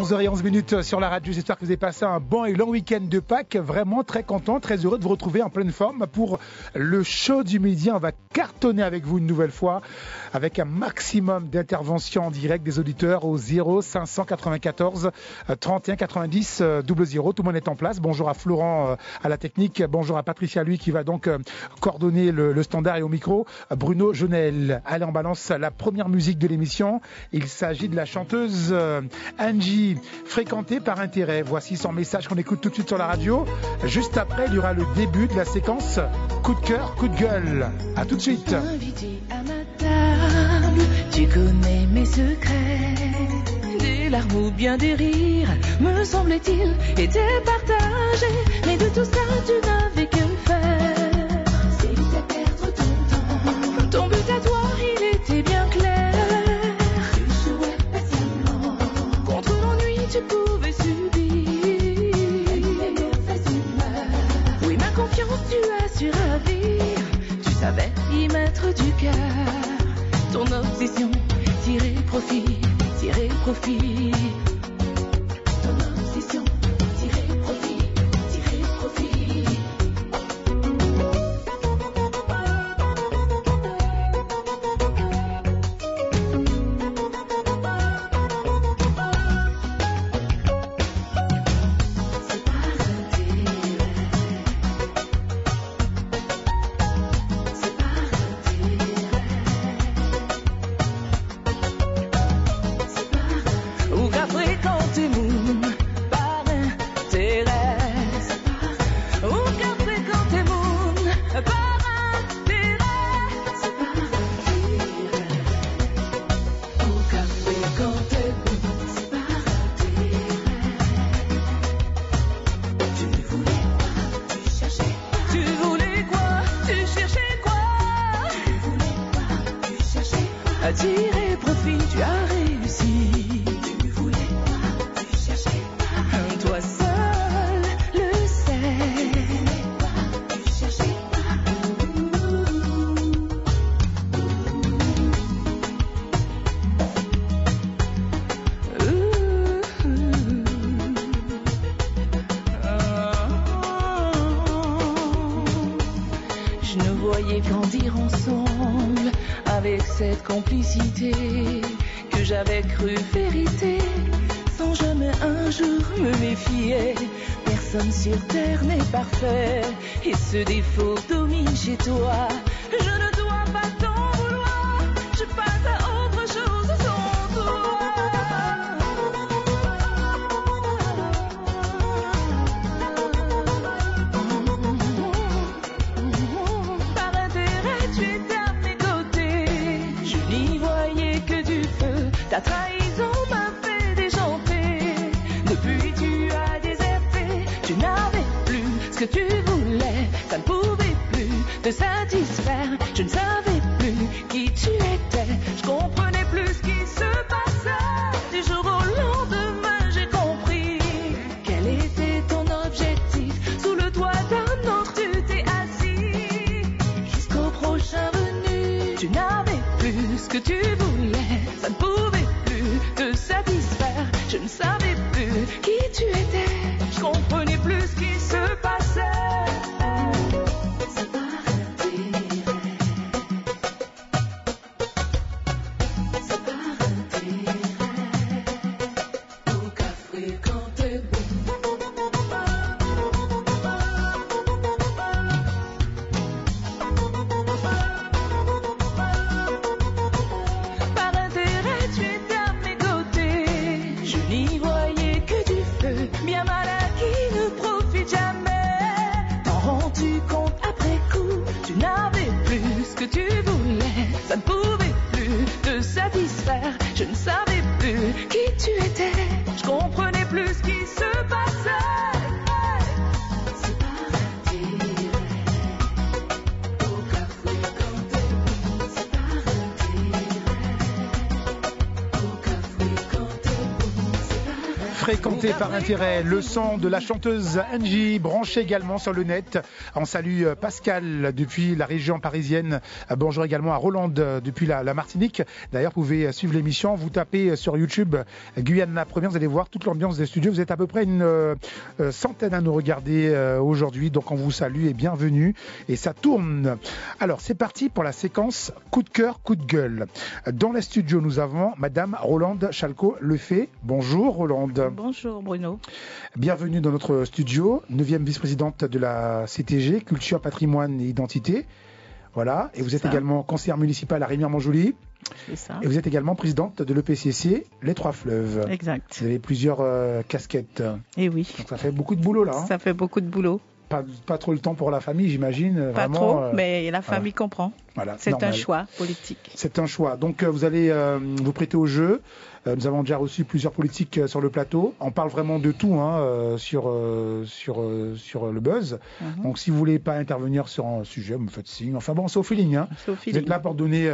11h11 sur la radio, j'espère que vous avez passé un bon et long week-end de Pâques. Vraiment très content, très heureux de vous retrouver en pleine forme pour le show du midi. On va cartonner avec vous une nouvelle fois avec un maximum d'interventions en direct des auditeurs au 0 594 31 90 00. Tout le monde est en place. Bonjour à Florent à la technique, bonjour à Patricia lui qui va donc coordonner le standard et au micro. Bruno Jonel. Allez, on balance la première musique de l'émission. Il s'agit de la chanteuse Angie, fréquentée par intérêt. Voici son message qu'on écoute tout de suite sur la radio. Juste après, il y aura le début de la séquence coup de cœur, coup de gueule. À tout de suite. Invité à ma table, tu connais mes secrets. Des larmes ou bien des rires, me semble-t-il, étaient partagés. Mais de tout ça, tu n'avais que faire. C'était perdre ton temps. Ton but à toi, il était bien clair. Tu jouais patiemment. Contre l'ennui, tu pouvais subir. Mauvaise humeur. Oui, ma confiance, tu as su ravir. Tu savais y mettre du cœur. Ton obsession, tirer profit, tirer profit. Ton obsession, tirer profit, tirer profit. C'est par intérêt. C'est par intérêt. Ou qu'à fréquenter Moon par intérêt. Ou qu'à fréquenter Moon par intérêt. C'est par intérêt. Ou qu'à fréquenter Moon, c'est par intérêt. Tu ne voulais pas, tu cherchais pas. Tu voulais quoi, tu cherchais quoi. Tu voulais pas, tu cherchais pas. À tirer profit, tu as réussi. Tu ne voulais pas, tu cherchais pas. Toi seul le sais. Tu ne voulais pas, tu cherchais pas. Je nous voyais grandir ensemble avec cette complicité que j'avais cru vérité, sans jamais un jour me méfier. Personne sur terre n'est parfait et ce défaut domine chez toi. Je ne dois pas t'en vouloir, je passe à autre chose sans toi. Par intérêt, tu étais à mes côtés. Je n'y voyais que du feu. Ta trahison m'a fait déchanter. Depuis, tu as déserté. Tu n'avais plus ce que tu voulais. Ça ne pouvait plus te satisfaire. Je ne savais plus qui tu étais. Je comprenais plus ce qui se passait. Du jour au lendemain, j'ai compris quel était ton objectif. Sous le toit d'un autre, tu t'es assis. Jusqu'au prochain venu, tu n'avais plus ce que tu voulais. Ça ne pouvait plus te satisfaire. Je ne savais plus qui tu étais. Je comprenais plus ce qui se passait. C'est par intérêt. C'est par intérêt. Au cas fréquenté. Par intérêt, tu étais à mes côtés. Je n'y voyais que du feu. Bien mal acquis ne profite jamais. T'en rends-tu compte après coup? Tu n'avais plus ce que tu voulais. Ça ne pouvait plus te satisfaire. Je ne savais plus qui tu étais. Je comprenais plus ce qui se passait. C'est par intérêt. Au cas fréquenté, c'est par intérêt. Au cas fréquenté, c'est par intérêt. Fréquenté par intérêt, le son de la chanteuse Angie, branché également sur le net. On salue Pascal depuis la région parisienne. Bonjour également à Roland depuis la Martinique. D'ailleurs, vous pouvez suivre l'émission. Vous tapez sur YouTube Guyane la première, vous allez voir toute l'ambiance des studios. Vous êtes à peu près une centaine à nous regarder aujourd'hui. Donc on vous salue et bienvenue. Et ça tourne. Alors c'est parti pour la séquence coup de cœur, coup de gueule. Dans les studios, nous avons Madame Rolande Chalco-Lefebvre. Bonjour Rolande. Bonjour Bruno. Bienvenue dans notre studio, 9e vice-présidente de la CTG, Culture, Patrimoine et Identité. Voilà, et vous êtes également conseillère municipale à Rémière-Montjoly. C'est ça. Et vous êtes également présidente de l'EPCC Les Trois Fleuves. Exact. Vous avez plusieurs casquettes. Et oui. Donc ça fait beaucoup de boulot là. Ça fait beaucoup de boulot. Pas trop le temps pour la famille, j'imagine. Pas vraiment, trop, mais la famille comprend. Voilà, c'est normal. un choix politique. C'est un choix. Donc vous allez vous prêter au jeu. Nous avons déjà reçu plusieurs politiques sur le plateau. On parle vraiment de tout sur le buzz. Donc si vous voulez pas intervenir sur un sujet, vous me faites signe. Enfin bon, c'est au feeling. C'est au feeling. Vous êtes là pour donner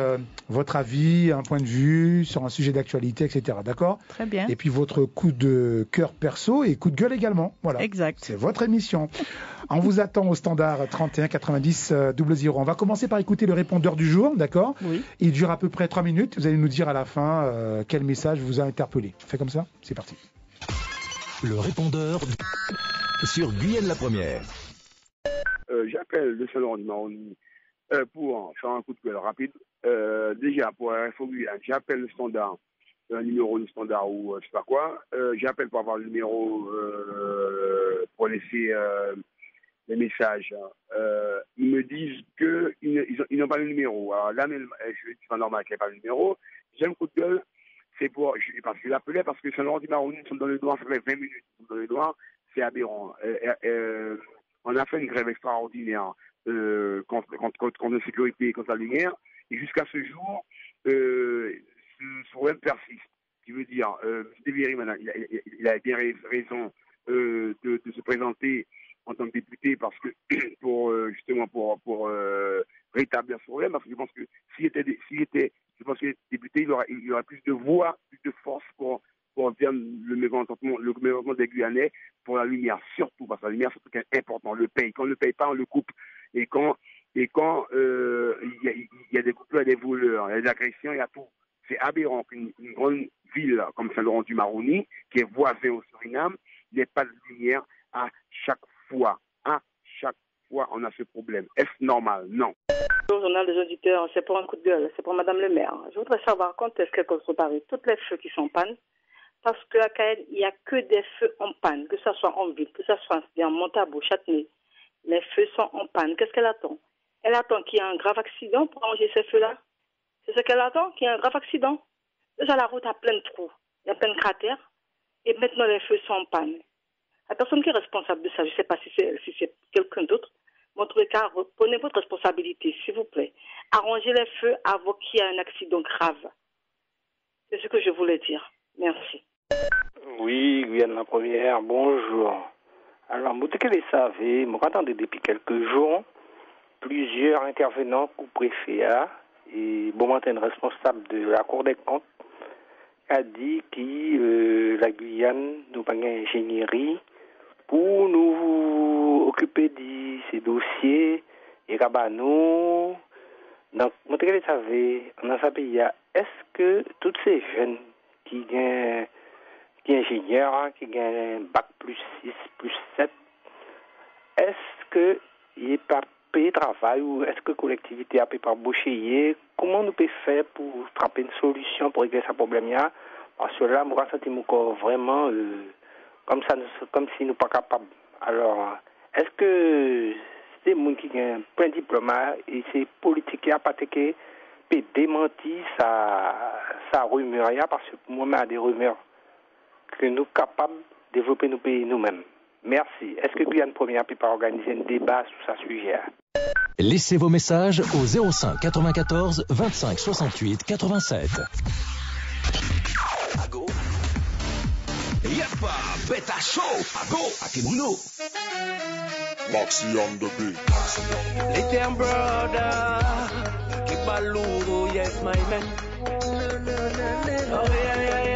votre avis, un point de vue sur un sujet d'actualité, etc. D'accord ? Très bien. Et puis votre coup de cœur perso et coup de gueule également. Voilà. Exact. C'est votre émission. On vous attend au standard 31 90 00. On va commencer par écouter le répondeur du jour, d'accord ? Oui. Il dure à peu près 3 minutes. Vous allez nous dire à la fin quel message vous a interpellé. On fait comme ça ? C'est parti. Le répondeur sur Guyane la première. J'appelle le Saint-Laurent du Maroni pour faire un coup de gueule rapide. Déjà, pour RFO Guyane, j'appelle le standard, un numéro de standard ou je sais pas quoi. J'appelle pour avoir le numéro pour laisser les messages. Ils me disent qu'ils n'ont pas le numéro. Alors là, c'est pas normal qu'il n'y ait pas le numéro. J'ai un coup de gueule. C'est parce que l'appelais parce que Saint-Laurent du Maroni sont dans le noir, ça fait 20 minutes, ils sont dans le noir, c'est aberrant. On a fait une grève extraordinaire contre la sécurité, contre la lumière, et jusqu'à ce jour, ce problème persiste. Ce qui veut dire, Stévéry, il a bien raison de se présenter en tant que député parce que pour rétablir ce problème, parce que je pense que s'il était je pense que le député, il aura plus de voix, plus de force pour faire le mécontentement des Guyanais pour la lumière, surtout parce que la lumière, c'est un truc important. On le paye. Quand on ne le paye pas, on le coupe. Et quand il y a des coupures, il y a des voleurs, il y a des agressions, il y a tout. C'est aberrant qu'une grande ville comme Saint-Laurent-du-Maroni, qui est voisin au Suriname, n'ait pas de lumière à chaque fois. À chaque fois, on a ce problème. Est-ce normal? Non. Bonjour, journal des auditeurs, c'est pour un coup de gueule, c'est pour Madame le maire. Je voudrais savoir quand est-ce qu'elle peut réparer toutes les feux qui sont en panne, parce qu'à Caen, il n'y a que des feux en panne, que ce soit en ville, que ce soit en Montabo, Châtenay. Les feux sont en panne. Qu'est-ce qu'elle attend? Elle attend qu'il y ait un grave accident pour arranger ces feux-là. C'est ce qu'elle attend, qu'il y ait un grave accident. Déjà, la route a plein de trous, il y a plein de cratères, et maintenant les feux sont en panne. La personne qui est responsable de ça, je ne sais pas si c'est quelqu'un d'autre, mais en tous les cas, prenez votre responsabilité, s'il vous plaît. Arrangez les feux avant qu'il y ait un accident grave. C'est ce que je voulais dire. Merci. Oui, Guyane la première, bonjour. Alors, vous le savez, moi j'attendais depuis quelques jours plusieurs intervenants au préfet et bon matin, responsable de la Cour des comptes a dit que la Guyane nous pas une ingénierie pour nous occuper de ces dossiers et rabanos. Donc, vous le savez, dans ce pays, est-ce que tous ces jeunes qui gagnent ingénieurs, qui gagnent bac plus 6, plus 7, est-ce qu'il n'est pas payé travail ou est-ce que la collectivité a payé par boucher? Comment nous pouvons faire pour trouver une solution pour régler ce problème-là? Parce que là, moi, je me sens vraiment comme si nous ne sommes pas capables. Alors, est-ce que c'est des gens qui ont plein de diplômes et c'est politique qui a pas peut démentir sa rumeur, parce que pour moi, il y a des rumeurs que nous sommes capables de développer nos pays nous-mêmes. Merci. Est-ce que Guyane Première peut pas organiser un débat sur ce sujet? Laissez vos messages au 05 94 25 68 87. Ago. Yeppa, beta show. Ago, Akimuno. Maxi on the beat. Little brother, keep a look, yes, my man. Oh, yeah.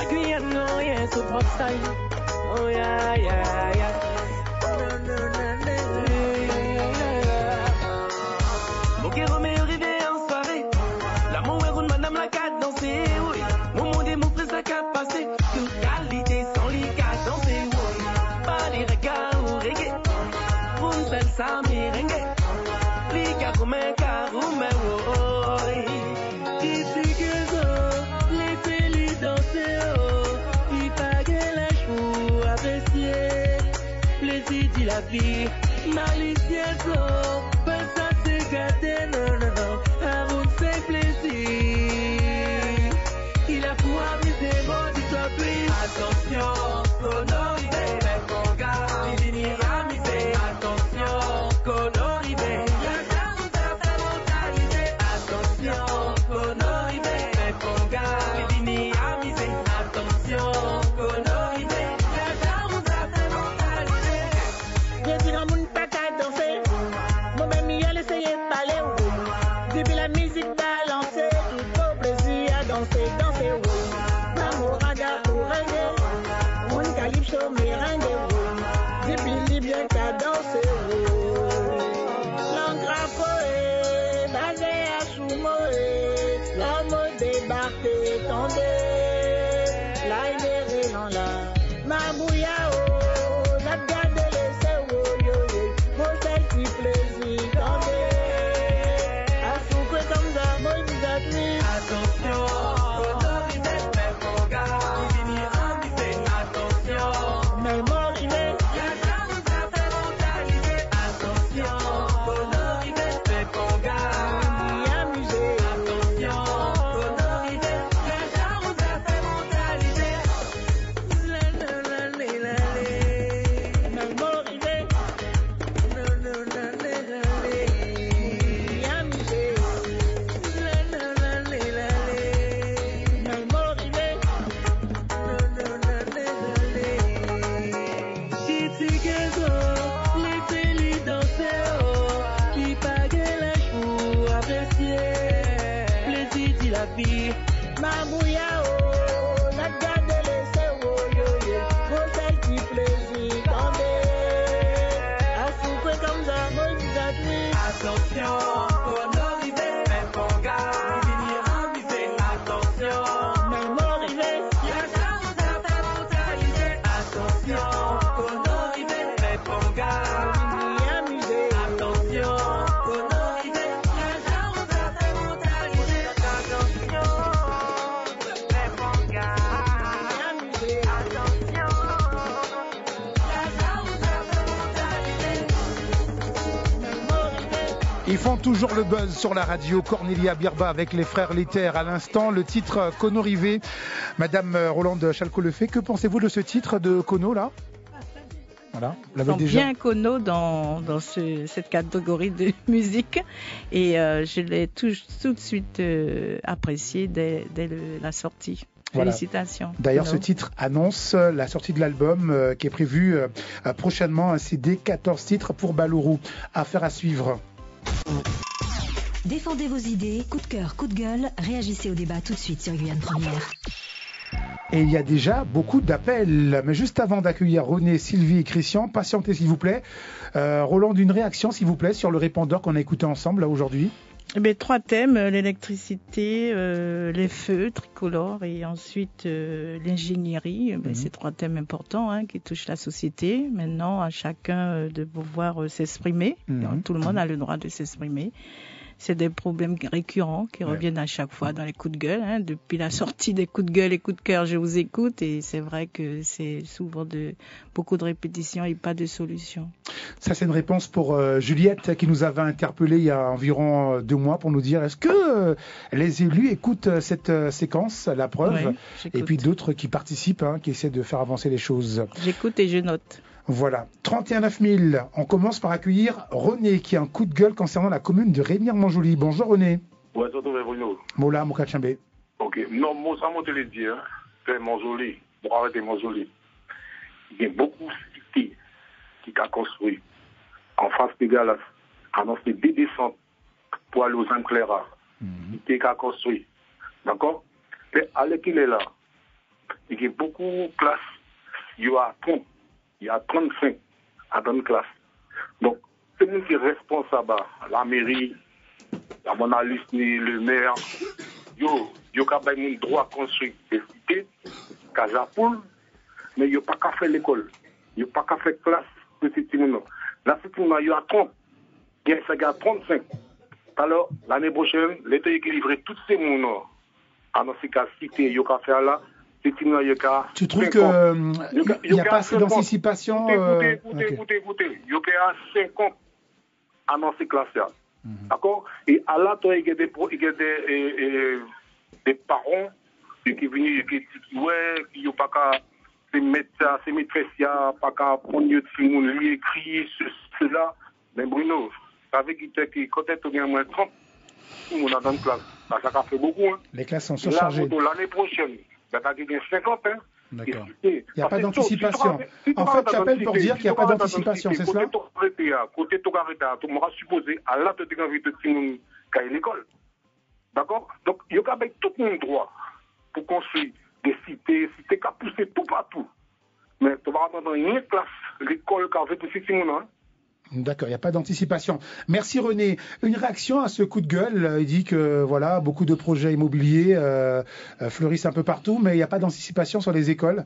La Guyane, non, yeah, so pop style. Oh, yeah, yeah, yeah. Ok, Roméo arrivé en soirée. L'amour est roule, madame la carte danser, oui. Mon monde est mon presse la carte passée. Toute qualité sans les cartes danser, oui. Pas les regards ou reggae. Pour une salsa merengue. Les gars comme un caroume, oui. Ici que ça, les félix danser, oh. Il pague la chou, apprécier. Plaisir de la vie, malicieuse, oh. Pense à se gâter, non, non, non. Avant c'est plaisir. Il a pour amuser mon dystopie. Attention, sonorité, mais mon gars, il finira amusé. Attention, sonorité. La dame vous a fait mentaliser. Attention, sonorité, mais mon gars, il finira amusé. Attention, sonorité. La dame vous a fait mentaliser. Je dirais mon papa danser. Moi-même, il a essayé de parler. Depuis la musique balancée, il faut plaisir à danser, danser, oui. Mamorada, ouranga, mon calypso, merengue, oui. Depuis bien qu'à danser, oui. L'engrafoé, basé à Choumoé, l'homme débarqué, tombé. Là, il est rélant là. Mabouya, la garde laissée, oui, yo, yo. Mon seul qui plaisir, tombé. Attention, sonorité, mais mon gars, il finit amusé. Attention, mais mon rivet, la dame vous a fait mentaliser. Attention, sonorité, mais mon gars, il finit amusé. Attention, sonorité, la dame vous a fait mentaliser. Mais mon rivet, Mabouya, oh, la garde laissée, oh, yo, yo, pour celle qui plaisir, tombé. À souffrir comme ça, moi, je t'appuie. Attention, sonorité, mais mon gars, il finit amusé. Attention, mais mon rivet, la dame vous a fait mentaliser. Attention, sonorité, mais mon gars, il finit amusé. Attention, sonorité, la dame vous a fait mentaliser. Attention. Ils font toujours le buzz sur la radio. Cornelia Birba avec les frères Letter à l'instant. Le titre Kono Rivé. Madame Rolande Chalco-Lefebvre, que pensez-vous de ce titre de Kono là? Voilà, Ils sont bien Kono dans cette catégorie de musique et je l'ai tout de suite apprécié dès la sortie. Voilà. Félicitations. D'ailleurs, Kono. ce titre annonce la sortie de l'album qui est prévu prochainement, un CD 14 titres pour Balourou. Affaire à suivre. Défendez vos idées, coup de cœur, coup de gueule, réagissez au débat tout de suite sur Guyane Première. Et il y a déjà beaucoup d'appels. Mais juste avant d'accueillir René, Sylvie et Christian, patientez s'il vous plaît. Roland, une réaction s'il vous plaît sur le répondeur qu'on a écouté ensemble là aujourd'hui. Eh bien, 3 thèmes, l'électricité, les feux tricolores et ensuite l'ingénierie. C'est 3 thèmes importants qui touchent la société. Maintenant, à chacun de pouvoir s'exprimer. Tout le monde a le droit de s'exprimer. C'est des problèmes récurrents qui reviennent à chaque fois dans les coups de gueule. Depuis la sortie des coups de gueule et coups de cœur, je vous écoute et c'est vrai que c'est souvent beaucoup de répétitions et pas de solution. Ça, c'est une réponse pour Juliette qui nous avait interpellé il y a environ 2 mois pour nous dire est-ce que les élus écoutent cette séquence, la preuve, et puis d'autres qui participent, qui essaient de faire avancer les choses. J'écoute et je note. Voilà, 31 000. On commence par accueillir René qui a un coup de gueule concernant la commune de Remire-Montjoly. Bonjour René. Ouais, ça tombe Bruno. Mola Moukachambé. Ok, non, moi ça m'a te le dire, c'est Montjoly. Bon, arrêtez Montjoly. Il y a beaucoup de cités qui ont construit en face de Galas, annonce des descentes pour aller aux Ancléras. Qui a construit. D'accord? Mais à qu'il est là, il y a beaucoup de classes. Il y a 30, il y a 35 à dans une classe. Donc, c'est nous qui est responsable, la mairie, la journaliste, le maire, yo ka bay moun droit construire des cités, Casapoul, mais yo pas qu'à faire l'école, yo pas qu'à faire classe petit moun. Là c'est pour yo a 30, il y a 35. Alors l'année prochaine, l'État qui livrer toutes ces moun à dans ces cas cité yo ka faire là. Tu trouves qu'il n'y a pas assez d'anticipation Écoutez, il y a 50 à dans ces classes-là. D'accord? Et à là, il y a des parents qui viennent, qui disent, ouais, il n'y a pas qu'à se mettre ça, se mettre ça, pas qu'à prendre de film, lui écrit, cela. Mais Bruno, ça veut dire que quand il y a moins 30, tout le monde a dans une classe. Ça fait beaucoup. Hein. Les classes sont surchargées. L'année prochaine, il y a 50, hein. D'accord. Il n'y a pas d'anticipation. En fait, tu appelles pour dire qu'il n'y a pas d'anticipation, c'est cela? Côté Togareta, tu m'auras supposé à la tête de Timon qui a l'école. D'accord? Donc, il y a tout le monde droit pour construire des cités qui a poussé tout partout. Mais tu vas attendre une classe, l'école qui a fait tout Timon. D'accord, il n'y a pas d'anticipation. Merci René. Une réaction à ce coup de gueule. Il dit que voilà, beaucoup de projets immobiliers fleurissent un peu partout, mais il n'y a pas d'anticipation sur les écoles.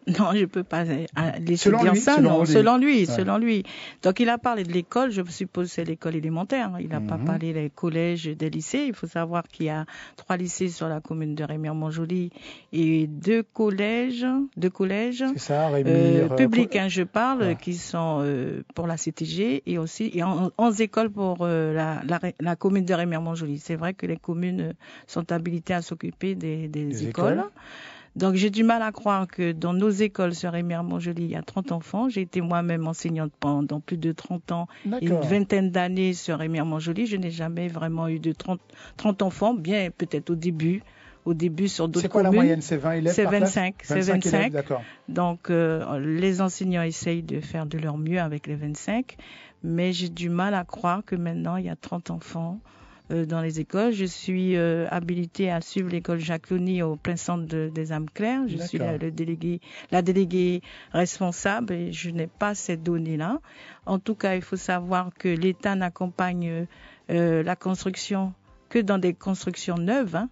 Non, je ne peux pas laisser dire ça. Selon lui. Donc, il a parlé de l'école. Je suppose que c'est l'école élémentaire. Il n'a pas parlé des collèges, des lycées. Il faut savoir qu'il y a 3 lycées sur la commune de Rémire-Montjoly et 2 collèges. C'est ça, Rémire. Publics, je parle, qui sont pour la CTG et aussi 11 écoles pour la commune de Rémire-Montjoly. C'est vrai que les communes sont habilitées à s'occuper des écoles. Donc, j'ai du mal à croire que dans nos écoles sur Rémire-Montjoly, il y a 30 enfants. J'ai été moi-même enseignante pendant plus de 30 ans et une vingtaine d'années sur Rémire-Montjoly. Je n'ai jamais vraiment eu de 30 enfants, bien peut-être au début sur d'autres communes. C'est quoi la moyenne? C'est 20 élèves par classe? C'est 25. Élèves, d'accord. Donc, les enseignants essayent de faire de leur mieux avec les 25. Mais j'ai du mal à croire que maintenant, il y a 30 enfants dans les écoles. Je suis habilitée à suivre l'école Jacques Lony au plein centre des âmes claires. Je suis la déléguée responsable et je n'ai pas ces données-là. En tout cas, il faut savoir que l'État n'accompagne la construction que dans des constructions neuves. Hein.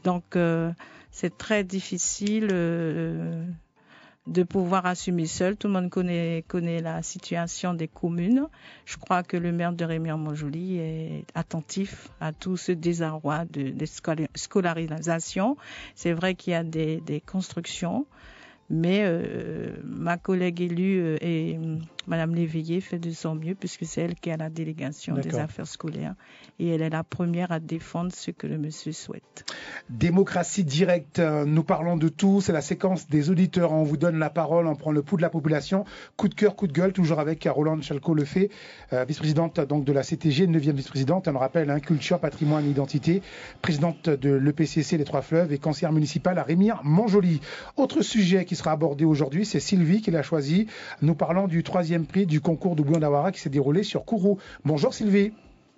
Donc, c'est très difficile de pouvoir assumer seul. Tout le monde connaît la situation des communes. Je crois que le maire de Rémire-Montjoly est attentif à tout ce désarroi de scolarisation. C'est vrai qu'il y a des constructions, mais ma collègue élue et Madame Léveillé fait de son mieux puisque c'est elle qui a la délégation des affaires scolaires et elle est la première à défendre ce que le monsieur souhaite. Démocratie directe, nous parlons de tout, c'est la séquence des auditeurs, on vous donne la parole, on prend le pouls de la population, coup de cœur, coup de gueule, toujours avec Rolande Chalco-Lefebvre, vice-présidente donc de la CTG, 9e vice-présidente, on rappelle, culture, patrimoine, identité, présidente de l'EPCC Les Trois Fleuves et conseillère municipale à Rémire-Montjoly. Autre sujet qui sera abordé aujourd'hui, c'est Sylvie qui l'a choisi, nous parlons du 3e prix du concours de Bouillon d'Awara qui s'est déroulé sur Kourou. Bonjour Sylvie.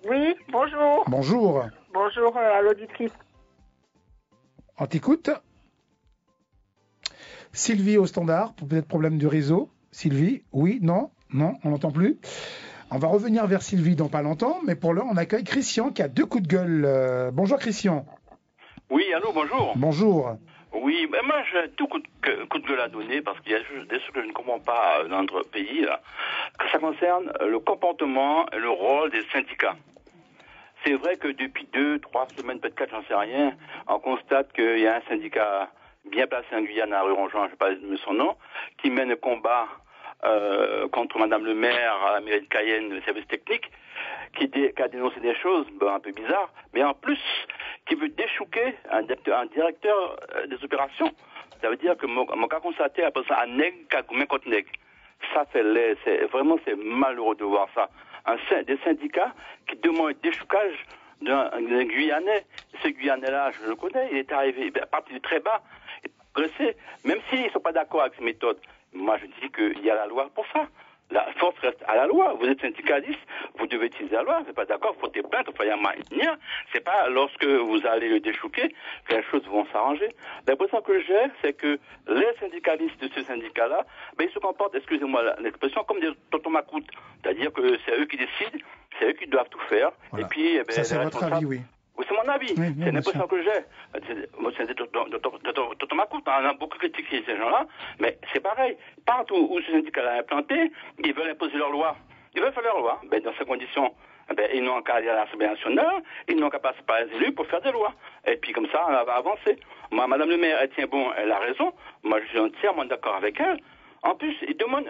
Oui, bonjour. Bonjour. Bonjour à l'auditrice. On t'écoute. Sylvie au standard, pour peut-être problème de réseau. Sylvie, oui, non, on n'entend plus. On va revenir vers Sylvie dans pas longtemps, mais pour l'heure, on accueille Christian qui a 2 coups de gueule. Bonjour Christian. Oui, allô, bonjour. Bonjour. Oui, ben moi j'ai tout coup de gueule à donner parce qu'il y a des choses que je ne comprends pas dans notre pays, là, que ça concerne le comportement et le rôle des syndicats. C'est vrai que depuis 2, 3 semaines, peut-être 4, j'en sais rien, on constate qu'il y a un syndicat bien placé en Guyane, à Rue-Rongeant, je ne sais pas son nom, qui mène un combat contre Madame le maire à la mairie de Cayenne, le service technique, qui a dénoncé des choses un peu bizarres, mais en plus, qui veut déchouquer un directeur des opérations. Ça veut dire que mon cas constaté après ça un nègre qui a combien contre nègre. Ça c'est malheureux de voir ça. Des syndicats qui demandent le déchoucage d'un Guyanais. Ce Guyanais-là, je le connais, il est arrivé à partir de très bas, il est progressé, même s'ils ne sont pas d'accord avec ces méthodes. Moi je dis qu'il y a la loi pour ça. La force reste à la loi. Vous êtes syndicaliste, vous devez utiliser la loi. Vous n'êtes pas d'accord, faut te plaindre, faut y aller. C'est pas lorsque vous allez le déchouquer que les choses vont s'arranger. L'impression que j'ai, c'est que les syndicalistes de ce syndicat-là, ils se comportent, excusez-moi l'expression, comme des totomacoutes. C'est-à-dire que c'est eux qui décident, c'est eux qui doivent tout faire. Voilà. Et puis, ça, c'est votre avis, oui. Oui, c'est mon avis. Oui, c'est l'impression que j'ai. C'est des totomacoutes. On a beaucoup critiqué ces gens-là, mais c'est pareil. Partout où ce syndicat est implanté, ils veulent imposer leur loi. Ils veulent faire leur loi. Dans ces conditions, ils n'ont qu'à aller à l'Assemblée nationale, ils n'ont qu'à passer par les élus pour faire des lois. Et puis comme ça, on va avancer. Moi, Madame le maire, elle tient bon, elle a raison. Moi, je suis entièrement d'accord avec elle. En plus, ils demandent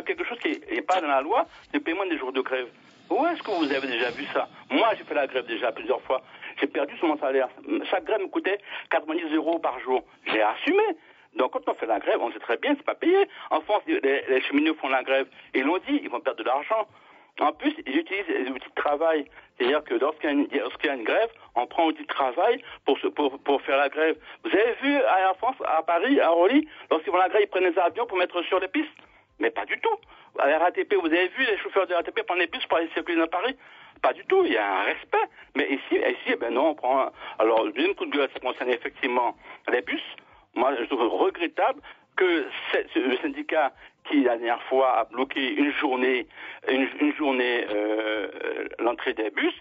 quelque chose qui n'est pas dans la loi, le paiement des jours de grève. Où est-ce que vous avez déjà vu ça? Moi, j'ai fait la grève déjà plusieurs fois. J'ai perdu sur mon salaire. Chaque grève me coûtait 90 € par jour. J'ai assumé. Donc, quand on fait la grève, on sait très bien, c'est pas payé. En France, les cheminots font la grève. Ils l'ont dit, ils vont perdre de l'argent. En plus, ils utilisent les outils de travail. C'est-à-dire que lorsqu'il y a une grève, on prend l'outil de travail pour faire la grève. Vous avez vu à Air France, à Paris, à Orly, lorsqu'ils vont la grève, ils prennent les avions pour mettre sur les pistes? Mais pas du tout. À la RATP, vous avez vu les chauffeurs de RATP prendre les bus pour aller circuler dans Paris? Pas du tout, il y a un respect. Mais ici, non, on prend... Alors, le deuxième coup de gueule, ça concerne effectivement les bus. Moi, je trouve regrettable que le syndicat qui, la dernière fois, a bloqué une journée l'entrée des bus,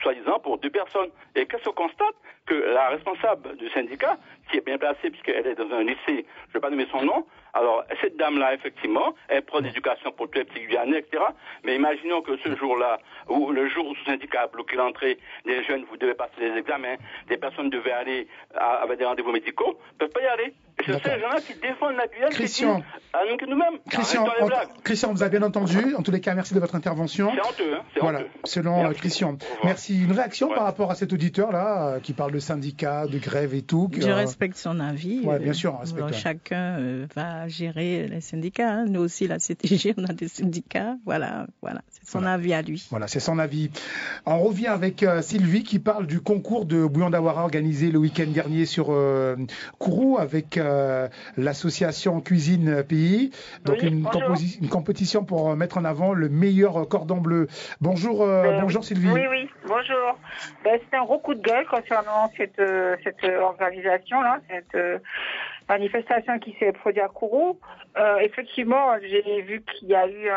soi-disant pour 2 personnes. Et qu'est-ce qu'on constate? Que la responsable du syndicat, qui est bien placée puisqu'elle est dans un lycée, je ne vais pas nommer son nom, alors cette dame-là, effectivement, elle prend d'éducation pour tous les petits Guyanais, etc. Mais imaginons que ce jour-là, ou le jour où ce syndicat a bloqué l'entrée des jeunes, vous devez passer des examens, des personnes devaient aller avec des rendez-vous médicaux, ne peuvent pas y aller. Et c'est ces gens-là qui défendent la Guyane, Christian, que nous-mêmes. Christian, on vous a bien entendu. En tous les cas, merci de votre intervention. C'est honteux, hein, voilà, honteux. Selon Christian. Merci. Une réaction par rapport à cet auditeur-là, qui parle de syndicat, de grève et tout. Je respecte son avis. Oui, bien sûr, on respecte. Chacun va gérer les syndicats. Hein. Nous aussi, la CTG, on a des syndicats. Voilà. C'est son avis à lui. Voilà, c'est son avis. On revient avec Sylvie qui parle du concours de bouillon d'Awara organisé le week-end dernier sur Kourou avec l'association Cuisine Pays. Donc une compétition pour mettre en avant le meilleur cordon bleu. Bonjour, bonjour Sylvie. Oui, bonjour. C'est un gros coup de gueule concernant cette organisation-là, cette manifestation qui s'est produite à Kourou. Effectivement, j'ai vu qu'il y a eu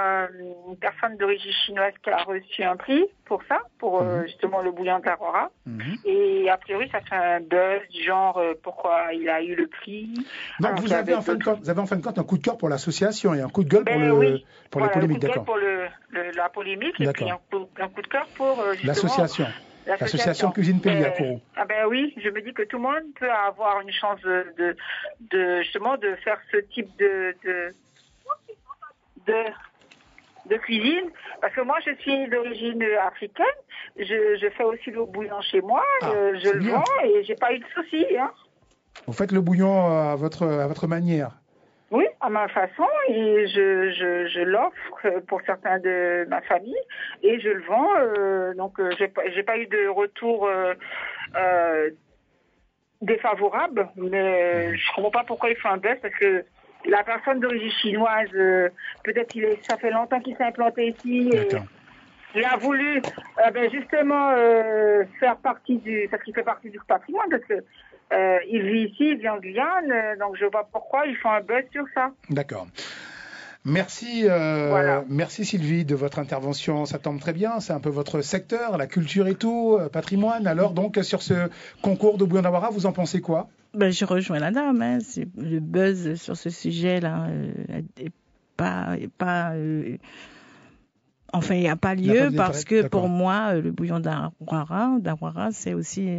une personne d'origine chinoise qui a reçu un prix pour ça, pour justement le bouillon d'Awara. Et a priori, ça fait un buzz du genre pourquoi il a eu le prix. Donc vous avez en fin de compte un coup de cœur pour l'association et un coup de gueule pour les polémiques, d'accord. Pour la polémique et puis un coup de cœur pour justement l'association Cuisine Pays à Kourou. Ah ben oui, je me dis que tout le monde peut avoir une chance de justement de faire ce type de cuisine, parce que moi je suis d'origine africaine, je fais aussi le bouillon chez moi, je le vends et j'ai pas eu de soucis. Hein. Vous faites le bouillon à votre manière. Oui, à ma façon, et je l'offre pour certains de ma famille et je le vends. Donc j'ai pas eu de retour défavorable, mais je comprends pas pourquoi il fait un buzz, parce que la personne d'origine chinoise, peut-être ça fait longtemps qu'il s'est implanté ici. Et il a voulu justement faire partie parce qu'il fait partie du patrimoine, parce que il vit ici, il vit en Guyane, donc je vois pourquoi ils font un buzz sur ça. D'accord. Merci, merci Sylvie de votre intervention. Ça tombe très bien, c'est un peu votre secteur, la culture et tout, patrimoine. Alors donc sur ce concours de bouillon d'Awara, vous en pensez quoi? Je rejoins la dame. Hein. Le buzz sur ce sujet-là enfin, il n'y a pas lieu parce que pour moi, le bouillon d'Awara, c'est aussi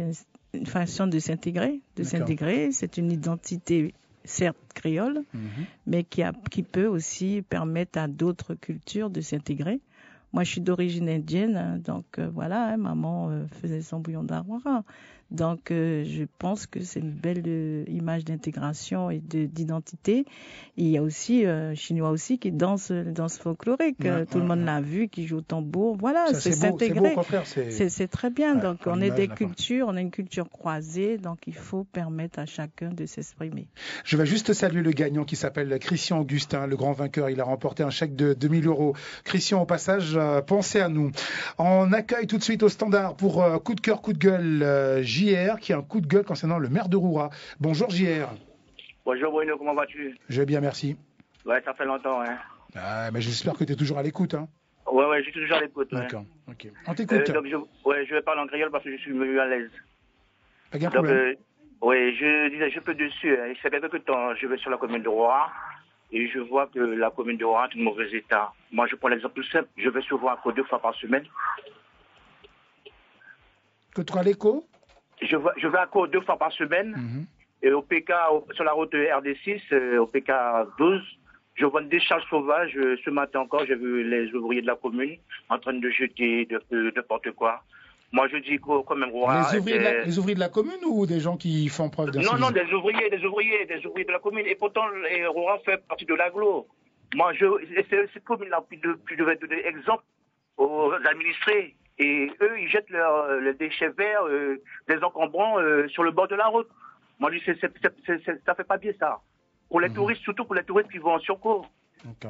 une façon de s'intégrer. C'est une identité certes créole, mais qui peut aussi permettre à d'autres cultures de s'intégrer. Moi, je suis d'origine indienne, donc maman faisait son bouillon d'Awara. Donc, je pense que c'est une belle image d'intégration et d'identité. Il y a aussi Chinois aussi qui dansent folklorique. Tout le monde l'a vu, qui joue au tambour. Voilà, c'est s'intégrer. C'est beau, au contraire. C'est très bien. Donc, on est des cultures, on a une culture croisée. Donc, il faut permettre à chacun de s'exprimer. Je vais juste saluer le gagnant qui s'appelle Christian Augustin, le grand vainqueur. Il a remporté un chèque de 2000 €. Christian, au passage, pensez à nous. On accueille tout de suite au standard pour coup de cœur, coup de gueule, JR, qui a un coup de gueule concernant le maire de Roura. Bonjour JR. Bonjour Bruno, comment vas-tu? Je vais bien, merci. Ouais, ça fait longtemps, hein. Ah, mais j'espère que tu es toujours à l'écoute, hein. Ouais, je suis toujours à l'écoute. D'accord, ok. On t'écoute. Donc, je vais parler en créole parce que je suis mieux à l'aise. Pas de problème. Oui, je disais, je peux dessus. Hein. Il y a quelques temps, je vais sur la commune de Roura et je vois que la commune de Roura est en mauvais état. Moi, je prends l'exemple tout simple. Je vais souvent à Côte 2 fois par semaine. Que tu as l'écho? Je vais à Côte 2 fois par semaine. Et au PK, sur la route RD6, au PK 12, je vois une décharge sauvage. Ce matin encore, j'ai vu les ouvriers de la commune en train de jeter de n'importe quoi. Moi, je dis quand même, Roura... Les ouvriers de la commune ou des gens qui font preuve d'incivisme? Non, des ouvriers de la commune. Et pourtant, Roura fait partie de l'agglo. Moi, cette commune-là qui devait donner exemple aux administrés. Et eux, ils jettent les déchets verts, des encombrants sur le bord de la route. Moi, je dis, ça fait pas bien, ça. Pour les touristes, surtout pour les touristes qui vont en surcours. Okay.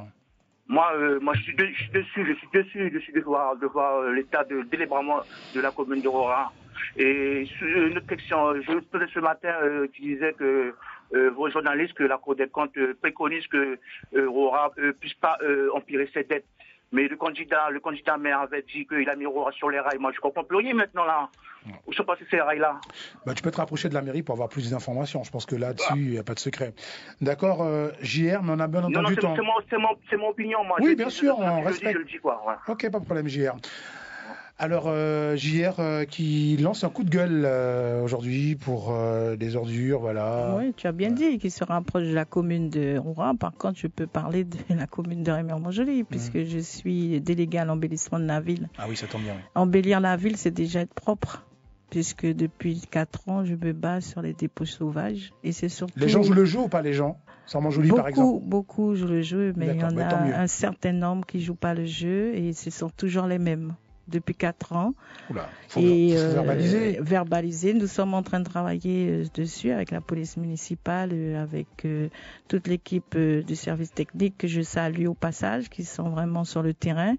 Moi, je suis dessus de voir l'état de délabrement de la commune de Roura. Et une autre question, je posais ce matin qui disait que vos journalistes, que la Cour des comptes préconise que Roura puisse pas empirer ses dettes. Mais le candidat maire avait dit qu'il a mis Roura sur les rails. Moi, je comprends plus rien maintenant, là. Où sont passés ces rails-là? Tu peux te rapprocher de la mairie pour avoir plus d'informations. Je pense que là-dessus, il n'y a pas de secret. D'accord, JR, mais on a bien entendu ton... c'est mon opinion, moi. Oui, bien sûr, on respecte. Je le dis, quoi. Ouais. Ok, pas de problème, JR. Alors, JR qui lance un coup de gueule aujourd'hui pour des ordures, voilà. Oui, tu as bien dit qu'il se rapproche de la commune de Roura. Par contre, je peux parler de la commune de Rémière-Montjoly, puisque je suis déléguée à l'embellissement de la ville. Ah oui, ça tombe bien. Oui. Embellir la ville, c'est déjà être propre, puisque depuis 4 ans, je me bats sur les dépôts sauvages. Et c'est surtout... Les gens jouent le jeu ou pas, les gens? Sur Montjoly, par exemple? Beaucoup jouent le jeu, mais il y en a un certain nombre qui ne jouent pas le jeu, et ce sont toujours les mêmes. Depuis 4 ans. Oula, faut verbaliser. Nous sommes en train de travailler dessus avec la police municipale, avec toute l'équipe du service technique que je salue au passage, qui sont vraiment sur le terrain.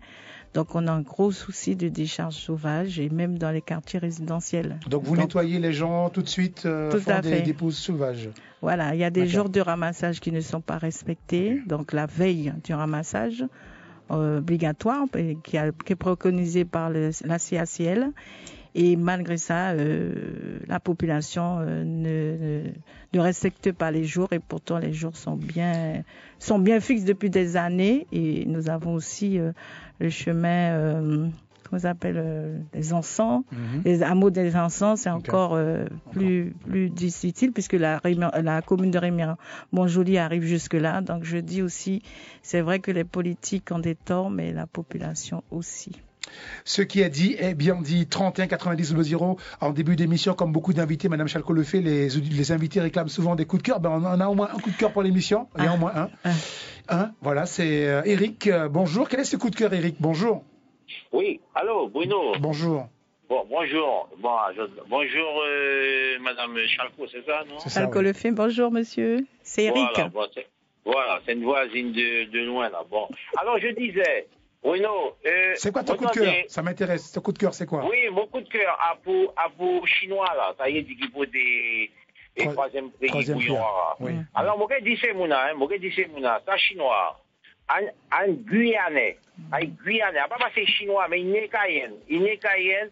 Donc on a un gros souci de décharge sauvage et même dans les quartiers résidentiels. Donc vous nettoyez les gens tout de suite des dépôts sauvages. Voilà, il y a des jours de ramassage qui ne sont pas respectés. Donc la veille du ramassage, obligatoire qui est préconisé par la CACL, et malgré ça la population ne respecte pas les jours, et pourtant les jours sont bien fixes depuis des années. Et nous avons aussi le chemin comment ça s'appelle, les encens, les hameaux des encens, c'est encore plus difficile, puisque la commune de Rémière-Montjoly arrive jusque-là. Donc je dis aussi, c'est vrai que les politiques ont des torts, mais la population aussi. Ce qui est dit est bien dit. 31 90 00 en début d'émission, comme beaucoup d'invités, Madame Chalco le fait, les invités réclament souvent des coups de cœur. On a au moins un coup de cœur pour l'émission. Il y a au moins un. Voilà, c'est Eric. Bonjour. Quel est ce coup de cœur, Eric? Bonjour. Oui, allô, Bruno. Bonjour. Bon, bonjour. Bonjour, Madame Chalco, c'est ça, non? Chalco le fait, bonjour, monsieur. C'est Eric. Voilà, c'est une voisine de loin, là. Bon. Alors, je disais, Bruno... c'est quoi ton coup de cœur? Ça m'intéresse. Ton coup de cœur, c'est quoi? Oui, mon coup de cœur, à pour Chinois, là. Ça y est, dit qu'il faut des troisième pays bouillon. Oui. Alors, moi, je dis c'est Mouna, ça Chinois. Un Guyanais, pas c'est chinois, mais il est Cayenne, il est Cayenne,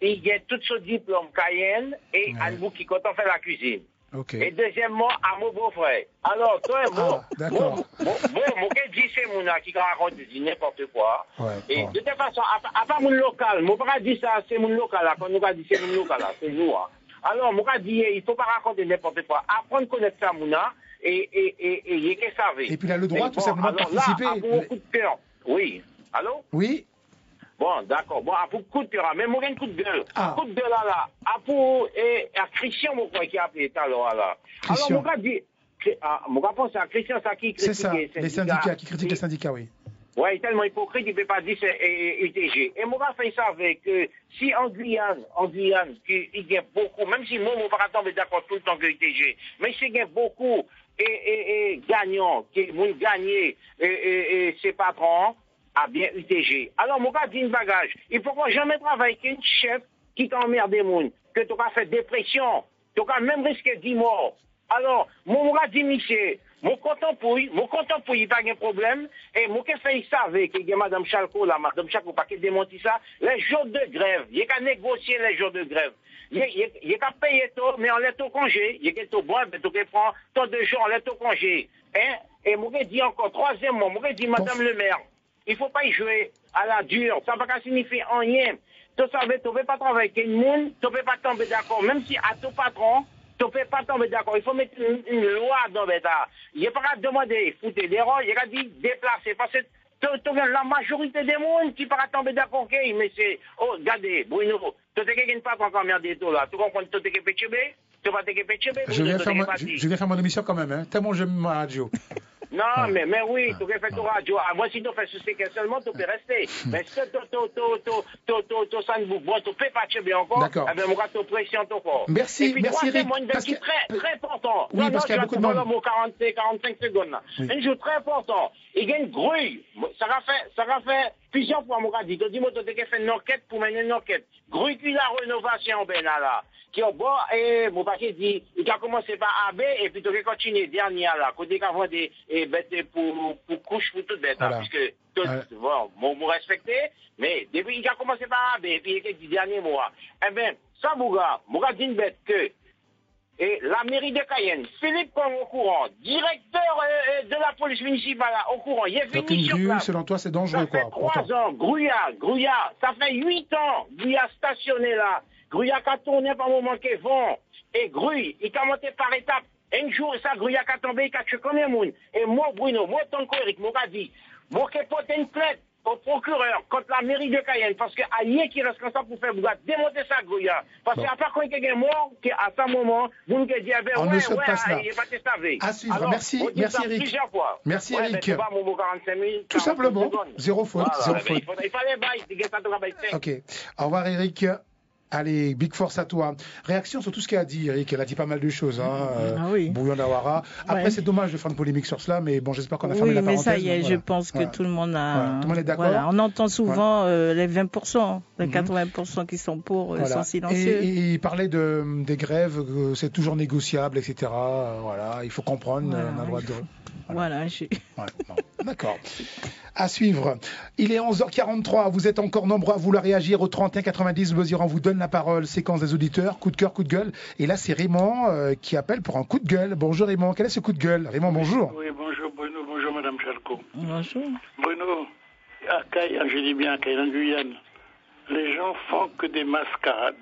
il a tout son diplôme Cayenne et un bout qui quand on fait la cuisine. Okay. Et deuxièmement, à mon beau-frère. Alors, toi, moi, je dis c'est mon qui raconte n'importe quoi. Ouais, et de toute façon, à part mon local, mon père dit ça, c'est mon local, là, quand nous a dit c'est mon local, là, c'est nous. Alors, mon père dit, il faut pas raconter n'importe quoi. Apprendre à connaître ça, Mouna. Et puis il a le droit tout simplement de participer. Là, coup de cœur. Oui. Allô? Oui. Bon, d'accord. Bon, pour coup de cœur, mais moi, j'ai un coup de gueule. Ah. Coup de gueule, là. Pour, à Christian, moi, qui a appelé tout à l'heure, là. Alors, Christian. mon gars dit, mon gars pense à Christian, ça qui critique C'est ça, les syndicats, qui critiquent les syndicats, oui. Ouais, tellement hypocrite, il ne peut pas dire c'est UTG. Et mon gars fait ça avec, si en Guyane, il y a beaucoup, même si moi, mon pas tomber d'accord tout le temps que UTG, mais s'il y a beaucoup, et gagnants, qui vont gagner, et ses patrons, à bien UTG. Alors, mon gars dit une bagage. Il faut qu'on jamais travailler avec un chef qui t'emmerde des gens, que tu as fait dépression, tu as même risqué 10 morts. Alors, mon gars dit, monsieur, mon content pour il pas de problème, et mon qu'est fait, il savait qu'il y a Madame Chalco, là, Madame Chalco, pas qu'elle démentit ça, les jours de grève, il y a qu'à négocier les jours de grève. Il y a qu'à payer tout, mais on laisse au congé, il y a qu'à tout bon, mais tu prends tant de jours, on laisse au congé. Hein? Et mon gars dit encore, troisièmement, mon gars dit, Madame le maire, il faut pas y jouer à la dure, ça va pas signifier rien. Tu savais, tu ne peux pas travailler avec une monde, tu ne peux pas tomber d'accord, même si à ton patron, tu ne peux pas tomber d'accord. Il faut mettre une loi dans l'État. Il n'y a pas qu'à demander, foutre des rôles, il y a qu'à dire déplacer. Parce que la majorité des gens qui ne peuvent pas tomber d'accord, ok, mais c'est, oh, regardez, Bruno, tu n'es quelqu'un pas encore merdé tout là. Tu comprends, tu t'es péché, tu vas te péché, je viens faire mon émission quand même, hein. Tellement j'aime ma radio. Non, mais oui, tu peux faire ton radio. Moi, si tu fais ceci seulement, tu peux rester. Mais si tu peux pas te bien encore, eh bien, moi, tu pression ton corps. Merci, et puis, merci, Eric. Très important. Oui, parce qu'il y a beaucoup de monde. 45 secondes, là. Un jour très important. Il y a une grue. Ça va faire plusieurs fois, mon gars dit. Tu dis, moi, tu as fait une enquête pour mener une enquête. Grue qui la rénovation, ben, là. Qui est bon, et mon paquet dit, il a commencé par AB, et puis tu as continué dernière, là. Côté qu'avant des bêtes pour couche, pour tout bête, voilà. Puisque, bon, mon respecté, mais depuis il a commencé par AB, et puis il a dit dernier mois. Eh bien, ça, mon gars dit une bête que, et la mairie de Cayenne, Philippe Kong au courant, directeur de la police municipale au courant, il est venu sur grue, place. selon toi, c'est dangereux, quoi. Ça fait 3 ans, Grouillard, ça fait 8 ans, Grouillard stationné là. Grouillard a tourné par moment qui vont. Et Grouille, il a monté par étapes. Un jour, ça, Grouillard a tombé, il a tué combien de monde. Et moi, Bruno, moi, ton Eric, moi, a dit, moi, qui porte une plainte au procureur contre la mairie de Cayenne, parce qu'il y a qui est responsable pour faire démonter ça, Grouillard. Parce qu'à part quand quelqu'un est mort, à ce moment, vous nous dites, on ne se passe là. Il n'est pas testé. À suivre. Alors, merci, Eric. Merci, Eric. Pas, mon 45 000, tout simplement. Zéro faute. Voilà, zéro faute. Il fallait bailler, ça doit bailler. Ok. Au revoir, Eric. Allez, big force à toi. Réaction sur tout ce qu'elle a dit, Eric. Elle a dit pas mal de choses. Oui. Bouillon d'Awara. Après, c'est dommage de faire une polémique sur cela, mais bon, j'espère qu'on a fermé la parenthèse. Oui, mais ça y est, je pense que tout le monde a. Tout le monde est d'accord. Voilà. On entend souvent les 20%, les 80% qui sont pour sont silencieux. Et il parlait des grèves, c'est toujours négociable, etc. Voilà, il faut comprendre. On a le droit de. Voilà. D'accord. À suivre. Il est 11h43. Vous êtes encore nombreux à vouloir réagir au 31 90. On vous donne la parole. Séquence des auditeurs. Coup de cœur, coup de gueule. Et là, c'est Raymond qui appelle pour un coup de gueule. Bonjour Raymond. Quel est ce coup de gueule? Raymond, bonjour. Oui, bonjour Bruno. Bonjour Madame Chalco. Bonjour. Bruno, à Cayenne, je dis bien à Cayenne, en Guyane, les gens font que des mascarades.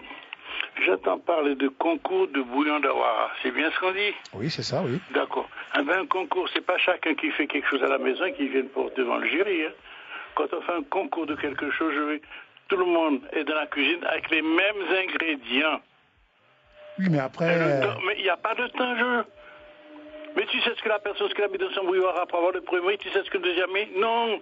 J'entends parler de concours de bouillon d'Awara. C'est bien ce qu'on dit? Oui, c'est ça, oui. D'accord. Un concours, c'est pas chacun qui fait quelque chose à la maison qui vient devant le jury. Hein. Quand on fait un concours de quelque chose, tout le monde est dans la cuisine avec les mêmes ingrédients. Oui, mais après... Mais il n'y a pas de temps, Mais tu sais ce que la personne qui a mis dans son bouilloire après avoir le premier, tu sais ce que le deuxième mis? Non.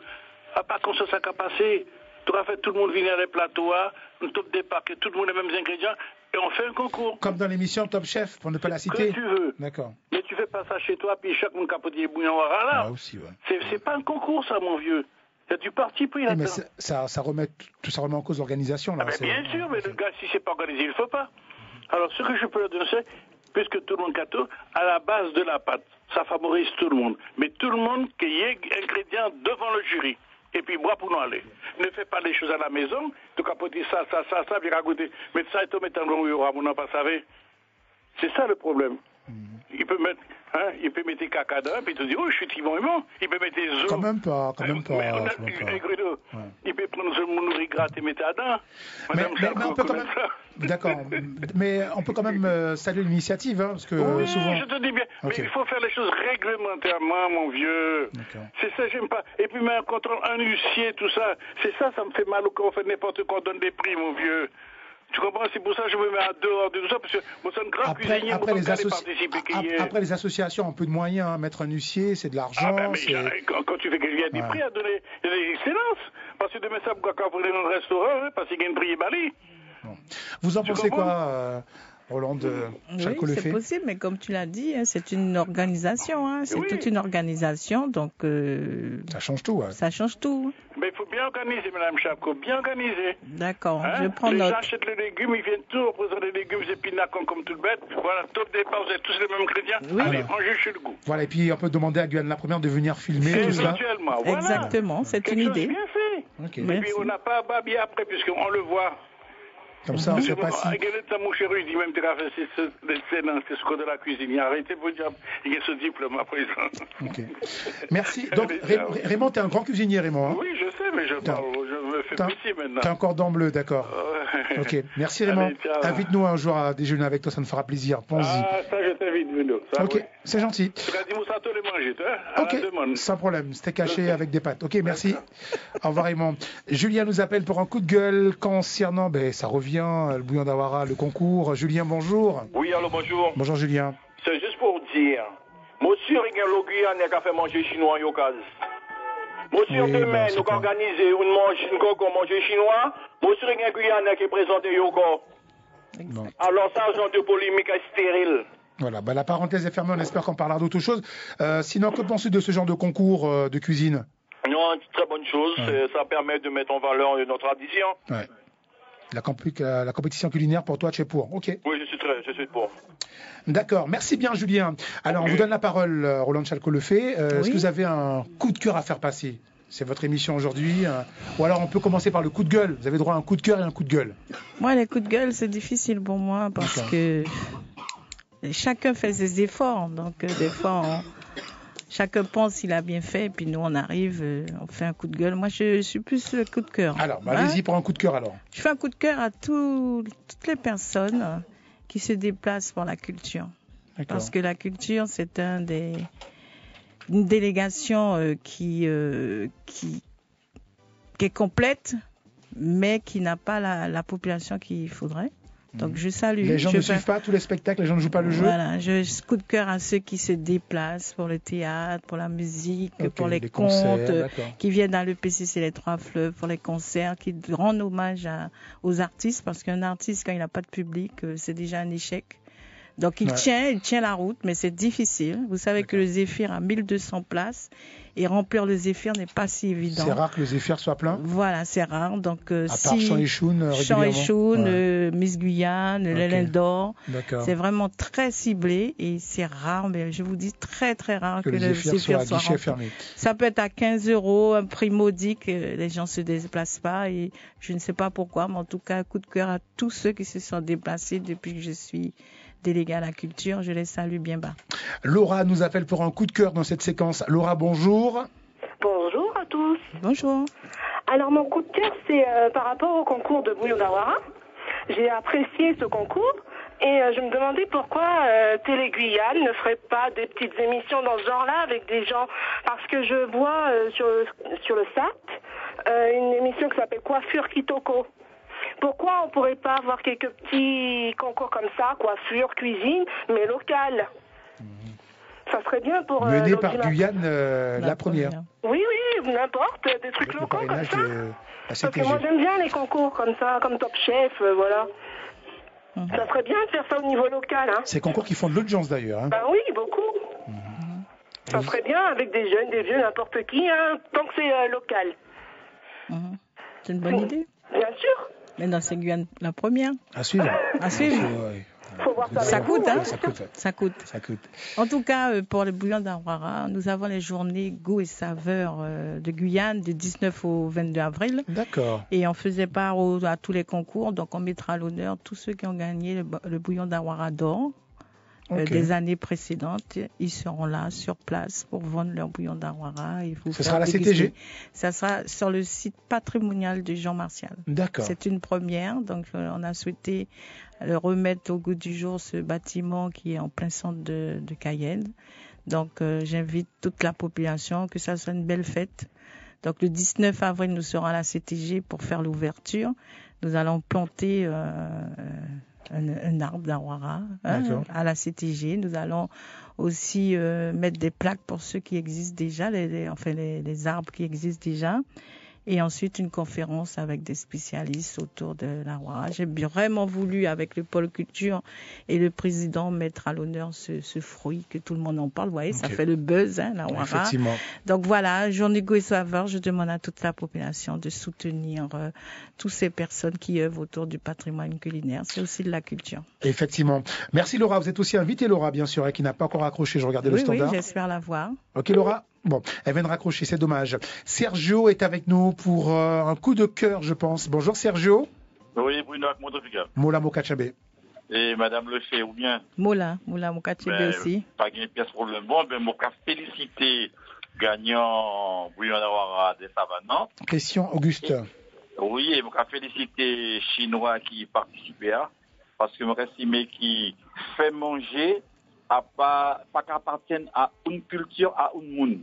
À part qu'on se sac à passer. Tu auras fait tout le monde venir à les plateaux, un top départ, tout le monde les mêmes ingrédients, et on fait un concours. Comme dans l'émission Top Chef, pour ne pas la citer. Que tu veux. D'accord. Mais tu fais pas ça chez toi, puis chaque monde capote des bouillons là. Ah, aussi, ouais. C'est pas un concours, ça, mon vieux. Il y a du parti pris là-dedans. Mais ça remet en cause l'organisation, là. Bien sûr, mais le gars, si c'est pas organisé, il le faut pas. Alors, ce que je peux leur donner, c'est, puisque tout le monde gâteau, à la base de la pâte, ça favorise tout le monde. Mais tout le monde qui ait ingrédients devant le jury. Et puis, bois pour nous aller. Ne fais pas les choses à la maison. Tu capoter ça, puis ragoûter. Mais ça, il te met un gros euro, vous n'en pas savez. C'est ça le problème. Il peut mettre Hein, il peut mettre caca dedans, puis tu dis, oh, je suis Timon Aimant. Il peut mettre des os. Quand même pas. Grudo, il peut prendre ce nourri gratte et mettre dedans. Mais on peut quand même. D'accord. Mais on peut quand même saluer l'initiative, hein, parce que oui, souvent. je te dis bien. Okay. Mais il faut faire les choses réglementairement, mon vieux. C'est ça, j'aime pas. Et puis, mais un contrôle, un huissier, tout ça. C'est ça, ça me fait mal quand on fait n'importe quoi, on donne des prix, mon vieux. Tu comprends? C'est pour ça que je me mets à dehors de tout ça, parce que moi, c'est une grande cuisinier, après les associations ont peu de moyens, hein. Mettre un huissier, c'est de l'argent. Quand tu fais qu'il y a des prix à donner, il y a des excellences. Parce que demain, ça, quand vous allez dans le restaurant, hein, parce qu'il y a une prix Bali. Vous en pensez quoi, Roland Chalco le fait? C'est possible, mais comme tu l'as dit, hein, c'est une organisation. Hein, c'est toute une organisation, donc... ça change tout. Ouais. Ça change tout. Mais il faut bien organiser, Mme Chalco, bien organiser. D'accord, hein? Je prends note. Les gens achètent les légumes, ils viennent tous représenter les légumes, c'est pinacon comme tout bête. Voilà, tout le départ, vous êtes tous les mêmes ingrédients. Oui. Allez, mangez chez le goût. Voilà, et puis on peut demander à Guyane la première de venir filmer tout ça. Voilà. Exactement, c'est une idée. Bien fait. Okay. Et puis on n'a pas à babiller après, puisqu'on le voit. Comme ça, on ne sait pas si... Mon chéri, il dit même que tu as fait c'est ce qu'on de la cuisine. Arrêtez vos diables. Il y a ce diplôme à présent. Okay. Merci. Donc, Raymond, tu es un grand cuisinier, Raymond. Hein? Oui, je sais, mais je me fais métier maintenant. Tu as un cordon bleu, d'accord. Ok. Merci, Raymond. Invite-nous un jour à déjeuner avec toi, ça nous fera plaisir. Pense-y. Ah, ça, je t'invite, Bruno. Ok, oui. C'est gentil. Tu vas dire Moussato les manger, hein, ok, sans problème. C'était caché avec des pâtes. Ok, merci. Au revoir, Raymond. Julien nous appelle pour un coup de gueule concernant, ça revient, le bouillon d'Awara, le concours. Julien, bonjour. Oui, allô, bonjour. Bonjour, Julien. C'est juste pour dire, monsieur Rigel n'a qu'à faire manger chinois en Yokaz. Monsieur, demain, nous avons organisé une concours manger chinois. Monsieur Rigel Guyane qui est présenté Yoko. Alors, ça, genre de polémique stérile. Voilà, la parenthèse est fermée, on espère qu'on parlera d'autre chose. Sinon, que penses-tu de ce genre de concours de cuisine? Non, une très bonne chose, ça permet de mettre en valeur notre tradition. Ouais. La compétition culinaire, pour toi, tu es pour? Ok. Oui, je suis pour. D'accord, merci bien Julien. Alors, on vous donne la parole, Roland Chalco le fait. Est-ce que vous avez un coup de cœur à faire passer? C'est votre émission aujourd'hui. Ou alors, on peut commencer par le coup de gueule. Vous avez droit à un coup de cœur et un coup de gueule. Moi, les coups de gueule, c'est difficile pour moi parce que chacun fait ses efforts. Donc, des fois, chacun pense qu'il a bien fait, et puis nous, on arrive, on fait un coup de gueule. Moi, je suis plus le coup de cœur. Alors, allez-y pour un coup de cœur, alors. Je fais un coup de cœur à toutes les personnes qui se déplacent pour la culture. Parce que la culture, c'est une délégation qui est complète, mais qui n'a pas la population qu'il faudrait. Donc je salue. Les gens ne suivent pas tous les spectacles, les gens ne jouent pas le jeu. Voilà, je coup de cœur à ceux qui se déplacent pour le théâtre, pour la musique, pour les contes, qui viennent dans le PCC Les Trois Fleuves, pour les concerts, qui rendent hommage aux artistes, parce qu'un artiste, quand il n'a pas de public, c'est déjà un échec. Donc il tient la route, mais c'est difficile. Vous savez que le Zéphyr a 1200 places et remplir le Zéphyr n'est pas si évident. C'est rare que le Zéphyr soit plein. Voilà, c'est rare. Donc à part Champ et Choun, Miss Guyane, l'Hélène d'Or, c'est vraiment très ciblé et c'est rare, mais je vous dis très très rare que le Zéphyr soit rempli. Ça peut être à 15 €, un prix modique, les gens se déplacent pas et je ne sais pas pourquoi, mais en tout cas, coup de cœur à tous ceux qui se sont déplacés depuis que je suis déléguée à la culture, je les salue bien bas. Laura nous appelle pour un coup de cœur dans cette séquence. Laura, bonjour. Bonjour à tous. Bonjour. Alors mon coup de cœur, c'est par rapport au concours de bouillon d'Awara. J'ai apprécié ce concours et je me demandais pourquoi Télé Guyane ne ferait pas des petites émissions dans ce genre-là avec des gens, parce que je vois sur le SAT une émission qui s'appelle Coiffure Kitoko. Pourquoi on pourrait pas avoir quelques petits concours comme ça, coiffure, cuisine, mais local? Ça serait bien pour... Mené par Guyane, la première. Oui, n'importe, des trucs locaux comme ça. Parce que moi j'aime bien les concours comme ça, comme Top Chef, voilà. Ça serait bien de faire ça au niveau local. Hein. C'est concours qui font de l'audience d'ailleurs. Hein. Ben oui, beaucoup. Ça serait bien avec des jeunes, des vieux, n'importe qui, hein, tant que c'est local. C'est une bonne idée. Bien sûr. Mais non, c'est Guyane la première. À suivre. À suivre. Faut voir ça. Ça coûte, hein. Ça coûte. En tout cas, pour le bouillon d'Awara, nous avons les journées goût et saveur de Guyane du 19 au 22 avril. D'accord. Et on faisait part à tous les concours, donc on mettra à l'honneur tous ceux qui ont gagné le bouillon d'Awara d'or. des années précédentes. Ils seront là, sur place, pour vendre leur bouillon d'Awara. Ce sera à la CTG? Ça sera sur le site patrimonial de Jean Martial. D'accord. C'est une première, donc on a souhaité remettre au goût du jour ce bâtiment qui est en plein centre de Cayenne. Donc j'invite toute la population, que ça soit une belle fête. Donc le 19 avril, nous serons à la CTG pour faire l'ouverture. Nous allons planter un arbre d'Awara à la CTG. Nous allons aussi mettre des plaques pour ceux qui existent déjà, les arbres qui existent déjà. Et ensuite, une conférence avec des spécialistes autour de l'Awara. J'ai vraiment voulu, avec le pôle culture et le président, mettre à l'honneur ce fruit, que tout le monde en parle. Vous voyez, ça fait le buzz, l'Awara. Effectivement. Donc voilà, journée goût et saveur, je demande à toute la population de soutenir toutes ces personnes qui œuvrent autour du patrimoine culinaire. C'est aussi de la culture. Effectivement. Merci Laura. Vous êtes aussi invitée, Laura, bien sûr, qui n'a pas encore accroché. Je regardais le standard. Oui, j'espère la voir. Ok, Laura. Bon, elle vient de raccrocher, c'est dommage. Sergio est avec nous pour un coup de cœur, je pense. Bonjour Sergio. Oui, Bruno Akmodofika. Mola Mokachabe. Et Madame Le Fay, ou bien Mola Mokachabe aussi. Pas de pièce pour le bon, ben, Moka féliciter gagnant Bouillon d'Awara des Savannah. Question Auguste. Oui, et Moka féliciter Chinois qui participaient à, parce que Moka estimé qui fait manger pas qu'appartiennent à une culture, à un monde,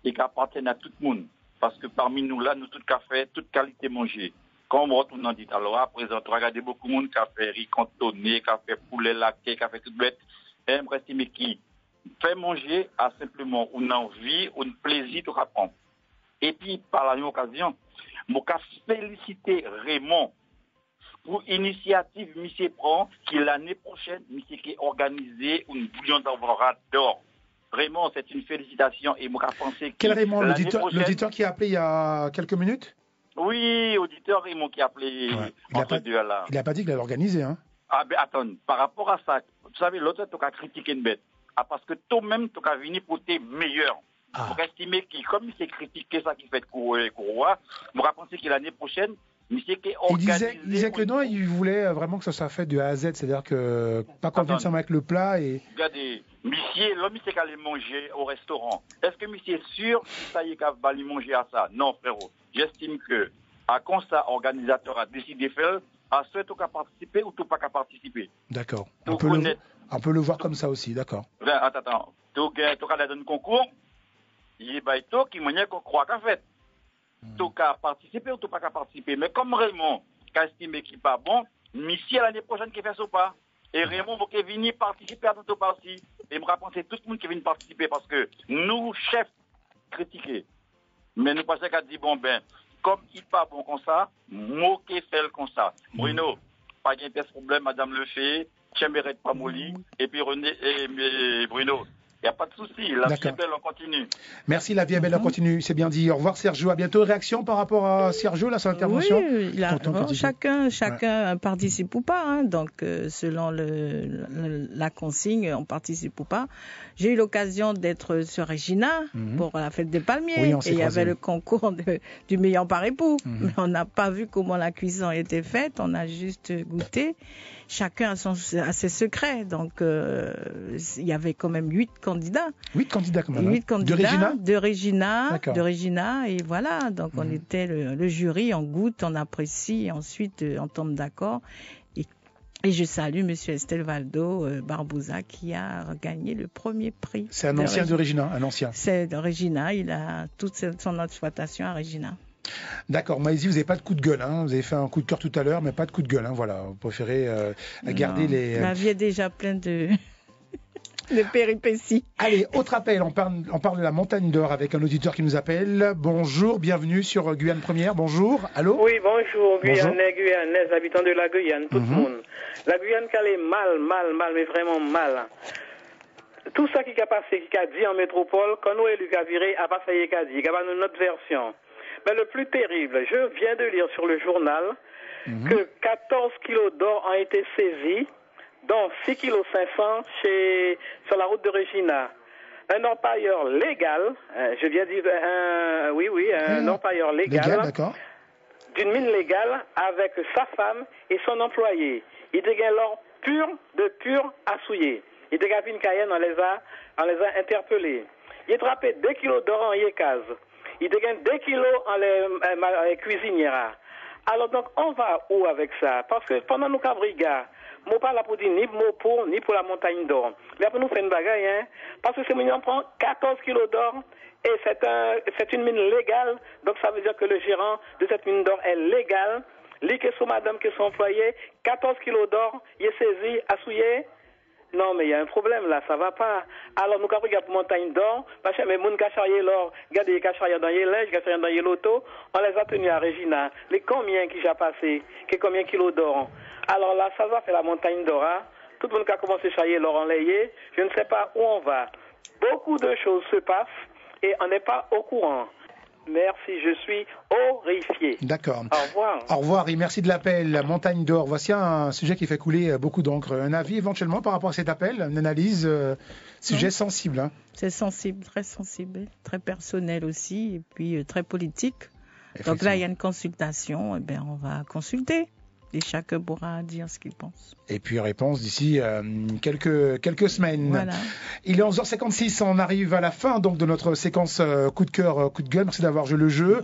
et qu'appartiennent à tout le monde. Parce que parmi nous, là, nous, tout café, toute qualité manger. Comme on a dit alors, à présent, regardez beaucoup de monde qui a fait riz cantonné, qui a fait poulet laqué, qui a fait toute bête. Et je estime qui fait manger à simplement une envie, un plaisir de apprendre. Et puis, par la même occasion, je veux féliciter Raymond pour l'initiative monsieur prend, qui l'année prochaine, monsieur qui organisé une bouillon d'Awara d'or. Vraiment, c'est une félicitation et moi je pensais que quel Raymond, l'auditeur qui a appelé il y a quelques minutes? Oui, auditeur Raymond qui a appelé. Ouais. Il n'a pas dit qu'il allait organiser, hein? Ah ben attends, par rapport à ça, vous savez, l'autre tu as critiqué une bête. Ah, parce que toi-même tu as venu pour tes meilleurs. Pour estimer qu'il, comme il s'est critiqué ça qui fait courir, moi je pensais que l'année prochaine, il disait que non, il voulait vraiment que ça soit fait de A à Z, c'est-à-dire que pas qu'on vienne avec le plat et. Regardez, monsieur, l'homme qui allait manger au restaurant, est-ce que monsieur est sûr que ça y est qu'il va aller manger à ça? Non, frérot. J'estime que, à quand ça, organisateur a décidé de faire, à ceux qui ont participé ou tout pas qu'à participer. D'accord. On peut le voir comme ça aussi, d'accord. Attends. Tu as donné un concours, il y a tout qui m'a dit qu'on croit qu'à fait. Tout qu'à participer ou tout pas qu'à participer. Mais comme Raymond qu'a estimé qu'il n'est pas bon, monsieur l'année prochaine qui fait ça ou pas. Et Raymond va venir participer à tout parti. Et je pense tout le monde qui vient participer parce que nous, chefs, critiqués. Mais nous pensons qu'à dire, bon ben, comme il n'est pas bon comme ça, moquer fait comme ça. Bruno, pas de problème, Madame Le Fay, Tchemberet Pamoli, et puis René et Bruno. Il n'y a pas de souci, la vie est belle, on continue. Merci, la vie est belle, on continue, c'est bien dit. Au revoir Sergio, à bientôt. Réaction par rapport à Sergio, là, son intervention? Oui, chacun participe ou pas, hein. Donc selon la consigne, on participe ou pas. J'ai eu l'occasion d'être sur Regina pour la fête des palmiers, et il y avait le concours du meilleur par époux. Mais on n'a pas vu comment la cuisson était faite, on a juste goûté. Chacun a ses secrets, donc il y avait quand même 8 candidats. 8 candidats quand même. 8 candidats de Regina, et voilà. Donc on était le jury, on goûte, on apprécie, et ensuite on tombe d'accord. Et je salue Monsieur Estelvaldo Barbouza qui a gagné le premier prix. C'est un ancien de Regina, un ancien. C'est de Regina, il a toute son exploitation à Regina. D'accord, Maïzi, vous n'avez pas de coup de gueule, hein. Vous avez fait un coup de cœur tout à l'heure, mais pas de coup de gueule, hein. Voilà, vous préférez garder les. La vie est déjà pleine de péripéties. Allez, autre appel, on parle de la montagne d'or avec un auditeur qui nous appelle. Bonjour, bienvenue sur Guyane Première, bonjour, allô? Oui, bonjour, Guyanais, habitants de la Guyane, tout le monde. La Guyane, qu'elle est mal, mais vraiment mal. Tout ça qui a passé, qui a dit en métropole, quand nous élus a viré, a pas failli qu'a dit, il y a notre version. Mais le plus terrible, je viens de lire sur le journal que 14 kilos d'or ont été saisis, dont 6,5 kg sur la route de Regina. Un empailleur légal, je viens de dire un empailleur légal, d'une mine légale avec sa femme et son employé. Il dégage l'or pur à souiller. Il était à Cayenne, on les a interpellés. Il a attrapé 2 kilos d'or en Yékaz. Il a 2 kilos en les cuisinières. Alors donc, on va où avec ça? Parce que pendant nos cabrigas, je ne pas là pour dire ni pour la montagne d'or. Mais après, nous faisons une bagaille, hein? Parce que ce million prend 14 kilos d'or et c'est une mine légale. Donc, ça veut dire que le gérant de cette mine d'or est légal. Lui que son madame, que son employé, 14 kilos d'or, il est saisi, assouillé. Non, mais il y a un problème là, ça va pas. Alors, nous, quand on regarde pour montagne d'or, parce que les gens qui ont charrié l'or, regardez, les charriés dans les linges, les charriés dans les lotos, on les a tenus à Regina. Les combien qui j'ai passé, combien de kilos d'or? Alors là, ça va faire la montagne d'or. Hein? Tout le monde qui a commencé à charrier l'or enlayé, je ne sais pas où on va. Beaucoup de choses se passent et on n'est pas au courant. Merci, je suis horrifié. D'accord. Au revoir. Au revoir et merci de l'appel. La montagne d'or, voici un sujet qui fait couler beaucoup d'encre. Un avis éventuellement par rapport à cet appel, une analyse, sujet sensible. Hein. C'est sensible, très personnel aussi, et puis très politique. Donc là, il y a une consultation, et bien on va consulter. Et chacun pourra dire ce qu'il pense. Et puis réponse d'ici quelques semaines. Voilà. Il est 11h56, on arrive à la fin donc de notre séquence coup de cœur, coup de gueule. Merci d'avoir joué le jeu.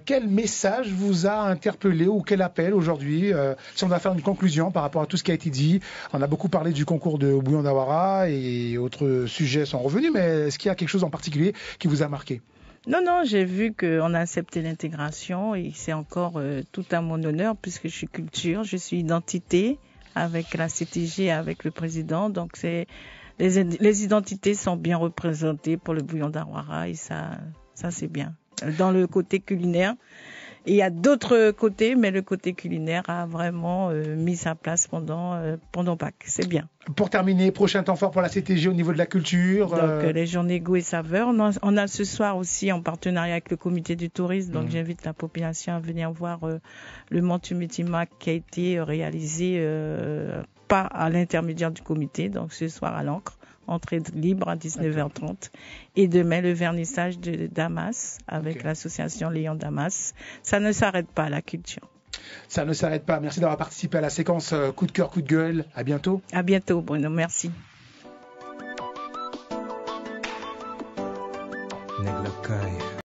Quel message vous a interpellé ou quel appel aujourd'hui si on doit faire une conclusion par rapport à tout ce qui a été dit. On a beaucoup parlé du concours de Bouillon-Dawara et autres sujets sont revenus, mais est-ce qu'il y a quelque chose en particulier qui vous a marqué? Non, j'ai vu qu'on a accepté l'intégration et c'est encore tout à mon honneur puisque je suis culture, je suis identité avec la CTG, avec le président. Donc les identités sont bien représentées pour le Bouillon-Dawara et ça c'est bien. Dans le côté culinaire, et il y a d'autres côtés, mais le côté culinaire a vraiment mis sa place pendant Pâques. C'est bien. Pour terminer, prochain temps fort pour la CTG au niveau de la culture. Donc les journées goût et saveur. On a ce soir aussi en partenariat avec le comité du tourisme. Donc j'invite la population à venir voir le Montumitimac qui a été réalisé pas à l'intermédiaire du comité. Donc ce soir à l'Ancre. Entrée libre à 19h30 et demain le vernissage de Damas avec l'association Léon Damas. Ça ne s'arrête pas, la culture. Ça ne s'arrête pas. Merci d'avoir participé à la séquence coup de cœur, coup de gueule. À bientôt. À bientôt, Bruno. Merci.